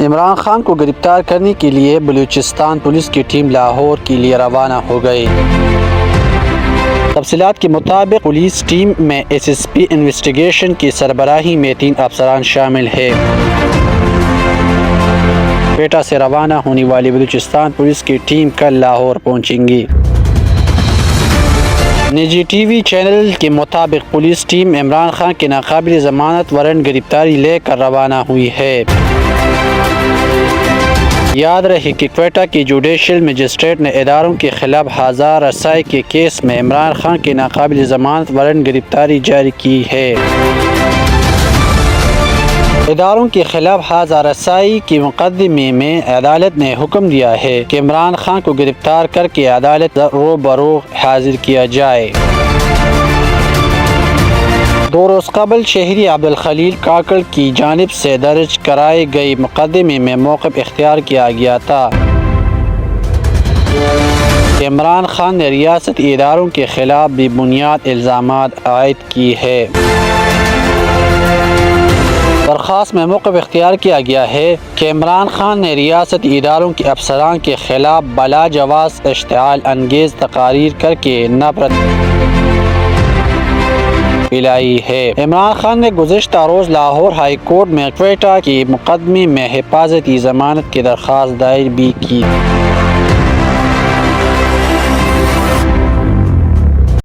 عمران خان کو گرفتار کرنے کے لیے بلوچستان پولیس کی ٹیم لاہور کے لیے روانہ ہو گئی۔ تفصیلات کے مطابق پولیس ٹیم میں ایس ایس پی انویسٹیگیشن کی سربراہی میں 3 افسران شامل ہیں۔ کوئٹہ سے روانہ ہونے والی بلوچستان پولیس کی ٹیم کل لاہور پہنچیں گی۔ نجی ٹی وی چینل کے مطابق پولیس ٹیم عمران خان کے ناقابل ضمانت وارنٹ گرفتاری لے کر روانہ ہوئی ہے۔ یاد رہے کہ کوئٹہ کی جوڈیشل مجسٹریٹ نے اداروں کے خلاف ہزار رسائی کے کیس میں عمران خان کے ناقابل ضمانت وارنٹ گرفتاری جاری کی ہے۔ اداروں کے خلاف ہزار رسائی کے مقدمے میں عدالت نے حکم دیا ہے کہ عمران خان کو گرفتار کر کے عدالت روبرو حاضر کیا جائے۔ 2 روز قبل شہری عبدالخلیل کاکڑ کی جانب سے درج کرائے گئے مقدمے میں موقف اختیار کیا گیا تھا کہ عمران خان نے ریاستی اداروں کے خلاف بے بنیاد الزامات عائد کی ہے۔ درخواست میں موقف اختیار کیا گیا ہے کہ عمران خان نے ریاستی اداروں کے افسران کے خلاف بلا جواز اشتعال انگیز تقاریر کر کے نفرت پھیلائی ہے۔ عمران خان نے گزشتہ روز لاہور ہائی کورٹ میں کوئٹہ کے مقدمے میں حفاظتی ضمانت کی درخواست دائر بھی کی۔